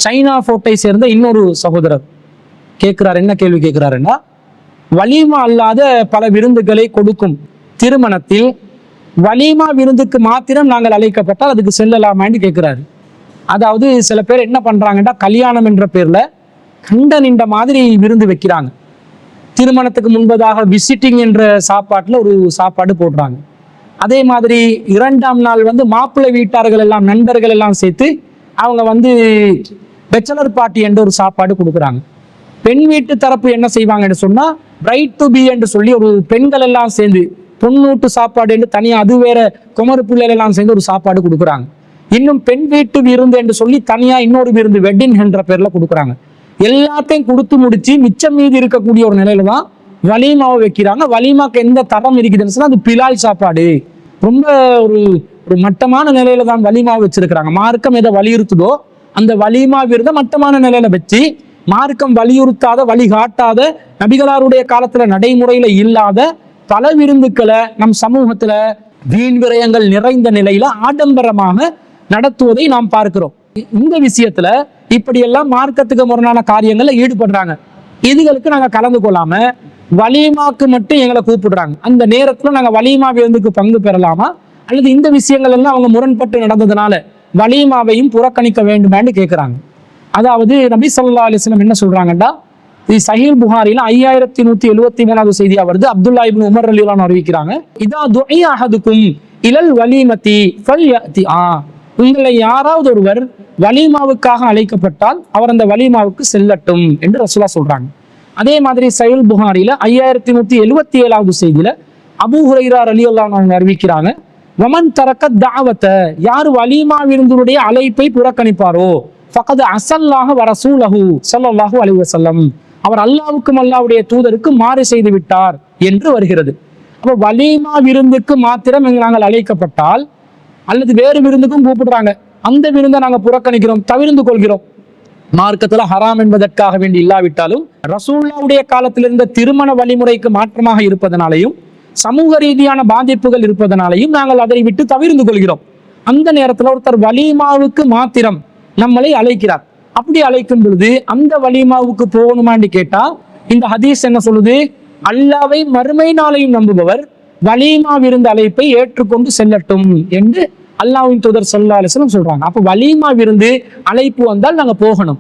China போர்ட்டை சேர்ந்த இன்னொரு சகோதரர் கேட்கிறார். என்ன கேள்வி கேட்கிறாருன்னா, வலிமா அல்லாத பல விருந்துகளை கொடுக்கும் திருமணத்தில் வலிமா விருந்துக்கு மாத்திரம் நாங்கள் அழைக்கப்பட்டால் அதுக்கு செல்லலாமான்னு கேட்கிறாரு. அதாவது சில பேர் என்ன பண்றாங்கன்னா, கல்யாணம் என்ற பேர்ல கண்ட நின்ற மாதிரி விருந்து வைக்கிறாங்க. திருமணத்துக்கு முன்பதாக விசிட்டிங் என்ற சாப்பாட்டுல ஒரு சாப்பாடு போடுறாங்க. அதே மாதிரி 2ஆம் நாள் மாப்பிள்ளை வீட்டார்கள் எல்லாம் நண்பர்கள் எல்லாம் சேர்த்து அவங்க பேச்சலர் பார்ட்டி என்ற ஒரு சாப்பாடு கொடுக்குறாங்க. பெண் வீட்டு தரப்பு என்ன செய்வாங்கன்னு சொன்னா, பிரைட் டு பி என்று சொல்லி ஒரு பெண்கள் எல்லாம் சேர்ந்து பொண்ணூட்டு சாப்பாடு என்று தனியா அது வேற குமரு பிள்ளைகள் எல்லாம் சேர்ந்து ஒரு சாப்பாடு கொடுக்குறாங்க. இன்னும் பெண் வீட்டு விருந்து என்று சொல்லி தனியா இன்னொரு விருந்து வெட்டிங் என்ற பேர்ல கொடுக்குறாங்க. எல்லாத்தையும் கொடுத்து முடிச்சு மிச்சம் மீதி இருக்கக்கூடிய ஒரு நிலையில தான் வலிமாவை வைக்கிறாங்க. வலிமாக்கு எந்த தரம் இருக்குதுன்னு சொன்னா அது பிலால் சாப்பாடு. ரொம்ப ஒரு மட்டமான நிலையில தான் வலிமாவை வச்சிருக்கிறாங்க. மார்க்கம் எதை வலியுறுத்துதோ அந்த வலிமா விருதை மட்டமான நிலையில வச்சு, மார்க்கம் வலியுறுத்தாத வழிகாட்டாத நபிகளாருடைய காலத்துல நடைமுறையில இல்லாத பல விருந்துக்களை நம் சமூகத்துல வீண் விரயங்கள் நிறைந்த நிலையில ஆடம்பரமாக நடத்துவதை நாம் பார்க்கிறோம். இந்த விஷயத்துல இப்படியெல்லாம் மார்க்கத்துக்கு முரணான காரியங்கள்ல ஈடுபடுறாங்க. இதுகளுக்கு நாங்க கலந்து கொள்ளாம வலிமாக்கு மட்டும் எங்களை கூப்பிடுறாங்க. அந்த நேரத்துல நாங்க வலிமா விருந்துக்கு பங்கு பெறலாமா, அல்லது இந்த விஷயங்கள் எல்லாம் அவங்க முரண்பட்டு நடந்ததுனால வலிமாவையும் புறக்கணிக்க வேண்டுமான்னு கேட்கிறாங்க. அதாவது நபி ஸல்லல்லாஹு அலைஹி வஸல்லம் என்ன சொல்றாங்கன்னா, சஹீஹ் புகாரில 5173வது செய்தியா வருது. அப்துல்லா இப்னு உமர் ரலியல்லாஹு அன்ஹு அறிவிக்கிறாங்க, இதா துஇய அஹதுக்கும் இலல் வலீமதி ஃபல்யதி, உங்களை யாராவது ஒருவர் வலிமாவுக்காக அழைக்கப்பட்டால் அவர் அந்த வலிமாவுக்கு செல்லட்டும் என்று ரசூலுல்லாஹ் சொல்றாங்க. அதே மாதிரி சஹீஹ் புகாரில 5177வது செய்தியில அபூ ஹுரைரா ரலியல்லாஹு அன்ஹு அறிவிக்கிறாங்க, வமன் தரக்க தாவத, யார் வலிமா விருந்தினுடைய அழைப்பை புறக்கணிப்பாரோ ஃபகத் அஸல்லாஹ வ ரசூலஹு ஸல்லல்லாஹு அலைஹி வஸல்லம், அவர் அல்லாஹ்வுக்கும் அல்லாஹ்வுடைய தூதருக்கு மாறு செய்து விட்டார் என்று வருகிறது. அப்போ வலிமா விருந்துக்கு மாத்திரம் நாங்கள் அழைக்கப்பட்டால் அல்லது வேறு விருந்துக்கும் கூப்பிடுறாங்க, அந்த விருந்தை நாங்க புறக்கணிக்கிறோம், தவிர்ந்து கொள்கிறோம். மார்க்கத்துல ஹராம் என்பதற்காக வேண்டி இல்லாவிட்டாலும் ரசூலுல்லாஹ்வுடைய காலத்தில் இருந்த திருமண வழிமுறைக்கு மாற்றமாக இருப்பதனாலையும் சமூக ரீதியான பாதிப்புகள் இருப்பதனாலையும் நாங்கள் அதை விட்டு தவிர்ந்து கொள்கிறோம். அந்த நேரத்துல ஒருத்தர் வலிமாவுக்கு மாத்திரம் நம்மளை அழைக்கிறார். அப்படி அழைக்கும் பொழுது அந்த வலிமாவுக்கு போகணுமான்னு கேட்டா இந்த ஹதீஸ் என்ன சொல்லுது, அல்லாஹ்வை மறுமை நாளையும் நம்புபவர் வலிமா விருந்து அழைப்பை ஏற்றுக்கொண்டு செல்லட்டும் என்று அல்லாஹ்வின் தூதர் ஸல்லல்லாஹு அலைஹி வஸல்லம் சொல்றாங்க. அப்ப வலிமா விருந்து அழைப்பு வந்தால் நாங்க போகணும்.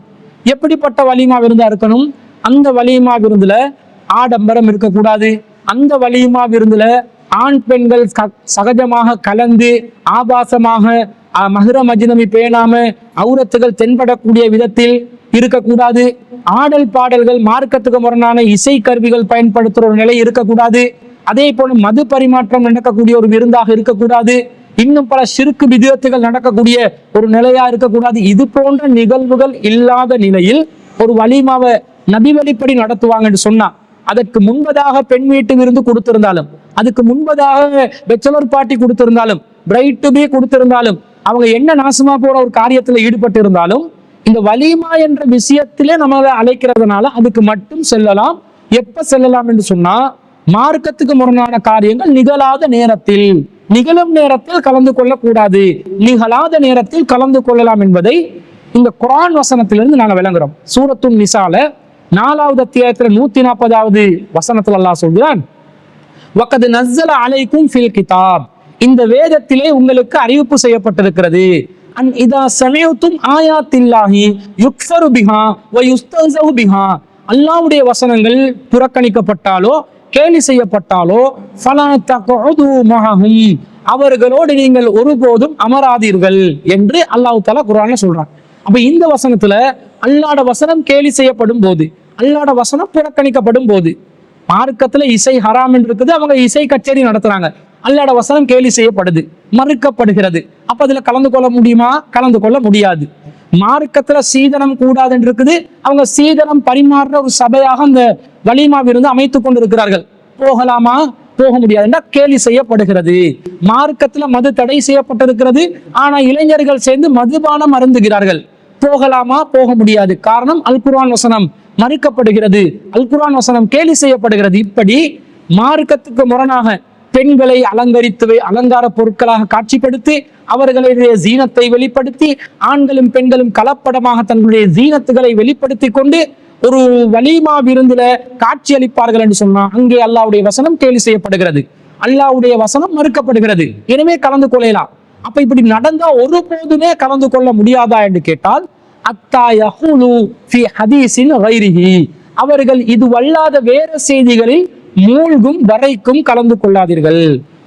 எப்படிப்பட்ட வலிமா விருந்தா இருக்கணும்? அந்த வலிமா விருந்துல ஆடம்பரம் இருக்கக்கூடாது. அந்த வலிமா விருந்துல ஆண் பெண்கள் சகஜமாக கலந்து ஆபாசமாக மஹ்ரம் அஜ்னபி பேணாம ஔரத்துகள் தென்படக்கூடிய விதத்தில் இருக்கக்கூடாது. ஆடல் பாடல்கள் மார்க்கத்துக்கு முரணான இசை கருவிகள் பயன்படுத்துற ஒரு நிலை இருக்கக்கூடாது. அதே போல மது பரிமாற்றம் நடக்கக்கூடிய ஒரு விருந்தாக இருக்கக்கூடாது. இன்னும் பல ஷிர்க் பித்அத்துகள் நடக்கக்கூடிய ஒரு நிலையா இருக்கக்கூடாது. இது போன்ற நிகழ்வுகள் இல்லாத நிலையில் ஒரு வலிமாவை நபி வழிப்படி நடத்துவாங்கன்னு சொன்னா, அதற்கு முன்பதாக பெண் வீட்டு விருந்து கொடுத்திருந்தாலும், அதுக்கு முன்பதாக பேச்சலர் பார்ட்டி கொடுத்திருந்தாலும், பிரைட் டு பி கொடுத்திருந்தாலும், அவங்க என்ன நாசமா போற ஒரு காரியத்துல ஈடுபட்டு இருந்தாலும் இந்த வலிமா என்ற விஷயத்திலே நம்மளை அழைக்கிறதுனால அதுக்கு மட்டும் செல்லலாம். எப்ப செல்லலாம் என்று சொன்னா, மார்க்கத்துக்கு முரணான காரியங்கள் நிகழாத நேரத்தில், நிகழும் நேரத்தில் கலந்து கொள்ளக்கூடாது, நிகழாத நேரத்தில் கலந்து கொள்ளலாம் என்பதை இந்த குர்ஆன் வசனத்திலிருந்து நாங்கள் விளங்குறோம். சூரத்துன் நிசால 4வது அத்தியாயத்துல 140வது வசனத்துல அல்லாஹ் சொல்கிறான், வகத் நஸ்ஸல அலைக்கும் ஃபில் கிதாப், இந்த வேதத்திலே உங்களுக்கு அறிவிப்பு செய்யப்பட்டிருக்கிறது, அன் இதா சமிஅதும் ஆயாத்தில்லாஹி யுக்ஃபரு பிஹா வ யுஸ்தஹ்ஸு பிஹா, அல்லாஹ்வுடைய வசனங்கள் புறக்கணிக்கப்பட்டாலோ கேலி செய்யப்பட்டாலோ ஃபலா தக்உது மஅஹும், அவர்களோடு நீங்கள் ஒருபோதும் அமராதீர்கள் என்று அல்லாஹ் தஆலா குர்ஆன்ல சொல்றான். அப்ப இந்த வசனத்துல அல்லாஹ்வோட வசனம் கேலி செய்யப்படும் போது, அல்லாஹ்வோட வசனம் புறக்கணிக்கப்படும் போது, மார்க்கத்துல இசை ஹராம் என்று இருக்குது, அவங்க இசை கச்சேரி நடத்துறாங்க, அல்லாஹ்வோட வசனம் கேலி செய்யப்படுது, மறுக்கப்படுகிறது. அப்ப அதுல கலந்து கொள்ள முடியுமா? கலந்து கொள்ள முடியாது. மார்க்கத்துல சீதனம் கூடாது என்று இருக்குது, அவங்க சீதனம் பரிமாறுற ஒரு சபையாக அந்த வலிமா விருந்து அமைத்துக் கொண்டிருக்கிறார்கள். போகலாமா? போக முடியாது என்றால் கேலி செய்யப்படுகிறது. மார்க்கத்துல மது தடை செய்யப்பட்டிருக்கிறது, ஆனா இளைஞர்கள் சேர்ந்து மதுபானம் அருந்துகிறார்கள். போகலாமா? போக முடியாது. காரணம், அல் குர்ஆன் வசனம் மறுக்கப்படுகிறது, அல் குர்ஆன் வசனம் கேலி செய்யப்படுகிறது. இப்படி மார்க்கத்துக்கு முரணாக பெண்களை அலங்கார பொருட்களாக காட்சிப்படுத்தி அவர்களுடைய ஜீனத்தை வெளிப்படுத்தி, ஆண்களும் பெண்களும் கலப்படமாக தங்களுடைய ஜீனத்துகளை வெளிப்படுத்தி கொண்டு ஒரு வலீமா விருந்துல காட்சி அளிப்பார்கள் என்று சொன்னா, அங்கே அல்லாஹ்வுடைய வசனம் கேலி செய்யப்படுகிறது, அல்லாஹ்வுடைய வசனம் மறுக்கப்படுகிறது. எனவே கலந்து கொள்ளலாம். அப்ப இப்படி நடந்தா ஒருபோதுமே கலந்து கொள்ள முடியாதா என்று கேட்டால், அத்தா யஹூலு ஃபி ஹதீஸின் கைரிஹி, அவர்கள் இது வல்லாத வேற செய்திகளில் மூழ்கும் வரைக்கும் கலந்து கொள்ளாதீர்கள்.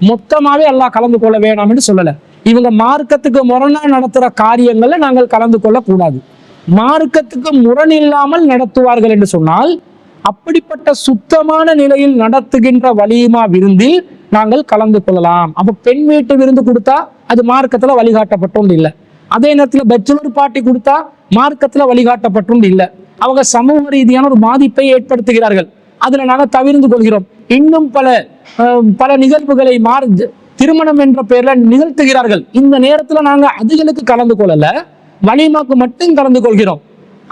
மொத்தமாவே அல்லாஹ் கலந்து கொள்ள வேணாம் என்று சொல்லல. இவங்க மார்க்கத்துக்கு முரணா நடத்துற காரியங்கள்ல நாங்கள் கலந்து கொள்ள கூடாது. மார்க்கத்துக்கு முரண் இல்லாமல் நடத்துவார்கள் என்று சொன்னால், அப்படிப்பட்ட சுத்தமான நிலையில் நடத்துகின்ற வலீமா விருந்தில் நாங்கள் கலந்து கொள்ளலாம். அப்ப பெண் வீட்டு விருந்து கொடுத்தா அது மார்க்கத்துல வழிகாட்டப்பட்டோம் இல்லை. அதே நேரத்தில் பேச்சுலர் பார்ட்டி கொடுத்தா மார்க்கத்துல வழிகாட்டப்பட்டும் இல்லை. அவங்க சமூக ரீதியான ஒரு பாதிப்பை ஏற்படுத்துகிறார்கள், அதுல நாங்கள் தவிர்ந்து கொள்கிறோம். இன்னும் பல நிகழ்வுகளை திருமணம் என்ற பெயர்ல நிகழ்த்துகிறார்கள். இந்த நேரத்துல நாங்க அதுகளுக்கு கலந்து கொள்ளல, வலீமாக்கு மட்டும் கலந்து கொள்கிறோம்.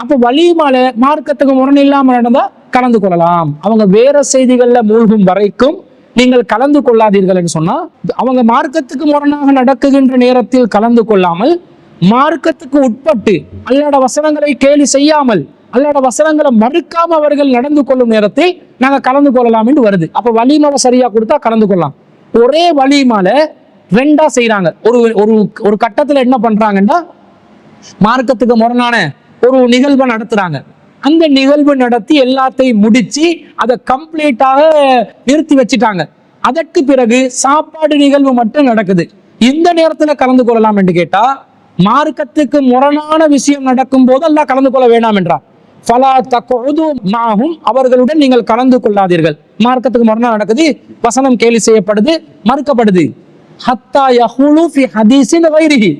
அப்ப வலீமால மார்க்கத்துக்கு முரண் இல்லாம நடந்தா கலந்து கொள்ளலாம். அவங்க வேற செய்திகள்ல மூழ்கும் வரைக்கும் நீங்கள் கலந்து கொள்ளாதீர்கள் என்று சொன்னா, அவங்க மார்க்கத்துக்கு முரணாக நடக்குகின்ற நேரத்தில் கலந்து கொள்ளாமல், மார்க்கத்துக்கு உட்பட்டு அல்லாஹ்வுடைய வசனங்களை கேலி செய்யாமல், அல்லாஹ்வுடைய வசனங்களை மறுக்காம அவர்கள் நடந்து கொள்ளும் நேரத்தில் நாங்க கலந்து கொள்ளலாம் என்று வருது. அப்ப வலீமாவை சரியா கொடுத்தா கலந்து கொள்ளலாம். ஒரே வலீமால ரெண்டா செய்யறாங்க. ஒரு கட்டத்துல என்ன பண்றாங்கன்னா, மார்க்கத்துக்கு முரணான ஒரு நிகழ்வை நடத்துறாங்க. அந்த நிகழ்வு நடத்தி எல்லாத்தையும் முடிச்சு அதை கம்ப்ளீட்டாக நிறுத்தி வச்சுட்டாங்க. அதற்கு பிறகு சாப்பாடு நிகழ்வு மட்டும் நடக்குது. இந்த நேரத்துல கலந்து கொள்ளலாம் என்று கேட்டா, மார்க்கத்துக்கு முரணான விஷயம் நடக்கும் போது அல்லாஹ் கலந்து கொள்ள வேண்டாம் என்றார். ஃபலா தக்உது மாஹும், அவர்களுடன் நீங்கள் கலந்து கொள்ளாதீர்கள். மார்க்கத்துக்கு முரணா நடக்குது, வசனம் கேலி செய்யப்படுது, மறுக்கப்படுது. ஹத்தா யஹூலு ஃபி ஹதீஸின் கைரிஹி,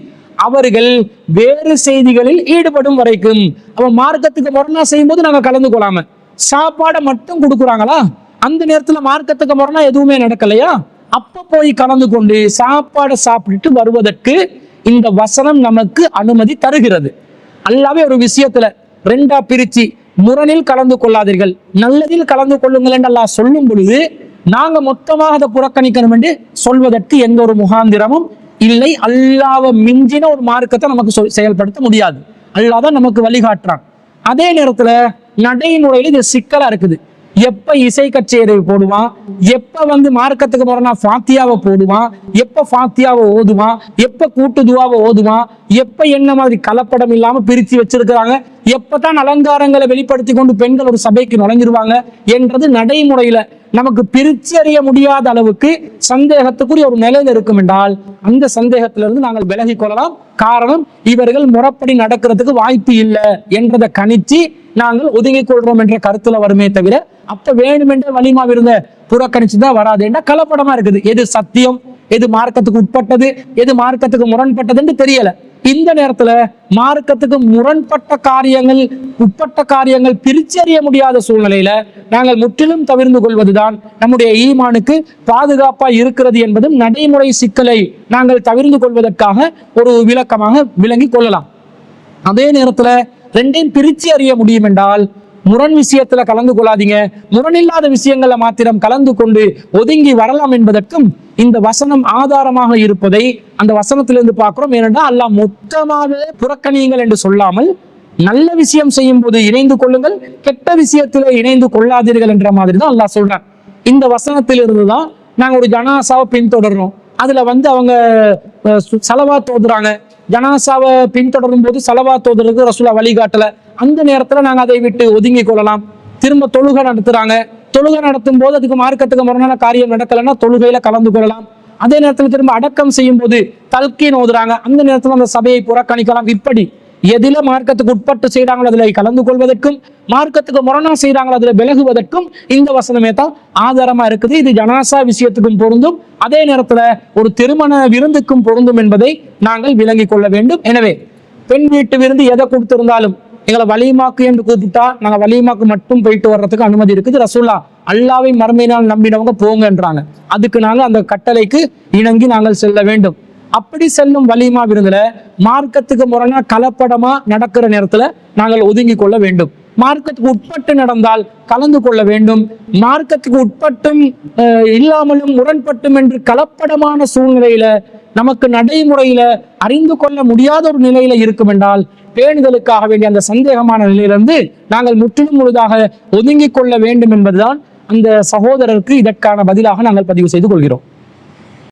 அவர்கள் வேறு செய்திகளில் ஈடுபடும் வரைக்கும். அவன் மார்க்கத்துக்கு முரணா செய்யும் போது நாங்க கலந்து கொள்ளாம, சாப்பாடை மட்டும் கொடுக்குறாங்களா, அந்த நேரத்துல மார்க்கத்துக்கு முரணா எதுவுமே நடக்கலையா, அப்ப போய் கலந்து கொண்டு சாப்பாடை சாப்பிட்டுட்டு வருவதற்கு இந்த வசனம் நமக்கு அனுமதி தருகிறது. அல்லாவே ஒரு விஷயத்துல ரெண்டா பிரிச்சு முரணில் கலந்து கொள்ளாதீர்கள், நல்லதில் கலந்து கொள்ளுங்கள் என்று அல்லாஹ் சொல்லும் பொழுது நாங்க மொத்தமாக அதை புறக்கணிக்கணும் என்று சொல்வதற்கு எந்த ஒரு முகாந்திரமும் இல்லை. அல்லாஹ்வை மிஞ்சின ஒரு மார்க்கத்தை நமக்கு செயல்படுத்த முடியாது. அல்லாஹ் தான் நமக்கு வழிகாட்டுறான். அதே நேரத்துல நடைமுறையில் இது சிக்கலா இருக்குது. எப்ப இசை கச்சேரி போடுவான், எப்ப மார்க்கத்துக்கு போறனா ஃபாத்தியாவை போடுவான், எப்ப ஃபாத்தியாவை ஓதுவான், எப்ப கூட்டு துவாவை ஓதுவான், எப்ப என்ன மாதிரி கலப்படம் இல்லாம பிரிச்சு வச்சிருக்கிறாங்க, எப்பதான் அலங்காரங்களை வெளிப்படுத்தி கொண்டு பெண்கள் ஒரு சபைக்கு நுழைஞ்சிருவாங்க என்றது நடைமுறையில நமக்கு பிரிச்சு அறிய முடியாத அளவுக்கு சந்தேகத்துக்குரிய ஒரு நிலையில் இருக்கும் என்றால், அந்த சந்தேகத்திலிருந்து நாங்கள் விலகி கொள்ளலாம். காரணம், இவர்கள் முறைப்படி நடக்கிறதுக்கு வாய்ப்பு இல்லை என்றதை கணிச்சு நாங்கள் ஒதுங்கிக் கொள்றோம் என்ற கருத்துல வருமே தவிர, அப்ப வேணுமென்ற வலிமா விருந்த புறக்கணிச்சுதான் வராது என்ற கலப்படமா இருக்குது. எது சத்தியம், எது மார்க்கத்துக்கு உட்பட்டது, எது மார்க்கத்துக்கு முரண்பட்டதுன்னு தெரியல. இந்த நேரத்துல மார்க்கத்துக்கு முரண்பட்ட காரியங்கள், உட்பட்ட காரியங்கள் பிரிச்சறிய முடியாத சூழ்நிலையில நாங்கள் முற்றிலும் தவிர்ந்து கொள்வதுதான் நம்முடைய ஈமானுக்கு பாதுகாப்பா இருக்கிறது என்பதும் நடைமுறை சிக்கலை நாங்கள் தவிர்ந்து கொள்வதற்காக ஒரு விளக்கமாக விளங்கி கொள்ளலாம். அதே நேரத்துல ரெண்டையும் பிரிச்சு அறிய முடியும் என்றால், முரண் விஷயத்துல கலந்து கொள்ளாதீங்க, முரணில்லாத விஷயங்களை மாத்திரம் கலந்து கொண்டு ஒதுங்கி வரலாம் என்பதற்கும் இந்த வசனம் ஆதாரமாக இருப்பதை அந்த வசனத்திலிருந்து பார்க்கிறோம். ஏனென்றால் அல்லாஹ் மொத்தமாக புறக்கணியுங்கள் என்று சொல்லாமல், நல்ல விஷயம் செய்யும் போது இணைந்து கொள்ளுங்கள், கெட்ட விஷயத்திலே இணைந்து கொள்ளாதீர்கள் என்ற மாதிரி தான் அல்லாஹ் சொல்றான். இந்த வசனத்திலிருந்து தான் நாங்க ஒரு ஜனாசாவை பின்தொடர்றோம். அதுல அவங்க சலவாத் ஓதுறாங்க. ஜனாசாவை பின்தொடரும் போது சலவாத் ஓதுறதுக்கு ரசூலுல்லாஹ் வழிகாட்டல. அந்த நேரத்துல நாங்க அதை விட்டு ஒதுங்கி கொள்ளலாம். திரும்ப தொழுகை நடத்துறாங்க, தொழுகை நடத்தும் போது அதுக்கு மார்க்கத்துக்கு முரணான காரியம் நடக்கலைன்னா தொழுகையில கலந்து கொள்ளலாம். அதே நேரத்துல திரும்ப அடக்கம் செய்யும் போது தல்கீன் ஓதுறாங்க, அந்த நேரத்துல அந்த சபையை புறக்கணிக்கலாம். இப்படி எதில மார்க்கத்துக்கு உட்பட்டு செய்யறாங்களோ அதுல கலந்து கொள்வதற்கும், மார்க்கத்துக்கு முரணா செய்யறாங்களோ அதுல விலகுவதற்கும் இந்த வசனமே தான் ஆதாரமா இருக்குது. இது ஜனாசா விஷயத்துக்கும் பொருந்தும், அதே நேரத்துல ஒரு திருமண விருந்துக்கும் பொருந்தும் என்பதை நாங்கள் விளங்கிக் கொள்ள வேண்டும். எனவே பெண் வீட்டு விருந்து எதை கொடுத்திருந்தாலும் எங்களை வலிமாக்கு என்று கூப்பிட்டா நாங்க வலிமாக்கு மட்டும் போயிட்டு வர்றதுக்கு அனுமதி இருக்குது. ரசூலுல்லாஹ் அல்லாஹ்வை மறுமை நாள் நம்பினவங்க போங்கன்றாங்க. அதுக்கு நாங்க அந்த கட்டளைக்கு இணங்கி நாங்கள் செல்ல வேண்டும். அப்படி செல்லும் வலிமா விருந்துல மார்க்கத்துக்கு முரணா கலப்படமா நடக்கிற நேரத்துல நாங்கள் ஒதுங்கி கொள்ள வேண்டும். மார்க்கத்துக்கு உட்பட்டு நடந்தால் கலந்து கொள்ள வேண்டும். மார்க்கத்துக்கு உட்பட்டும் இல்லாமலும் முரண்பட்டும் என்று கலப்படமான சூழ்நிலையில நமக்கு நடைமுறையில அறிந்து கொள்ள முடியாத ஒரு நிலையில இருக்கும் என்றால் பேணுதலுக்காக வேண்டிய அந்த சந்தேகமான நிலையிலிருந்து நாங்கள் முற்றிலும் முழுதாக ஒதுங்கிக் கொள்ள வேண்டும் என்பதுதான் அந்த சகோதரருக்கு இதற்கான பதிலாக நாங்கள் பதிவு செய்து கொள்கிறோம்.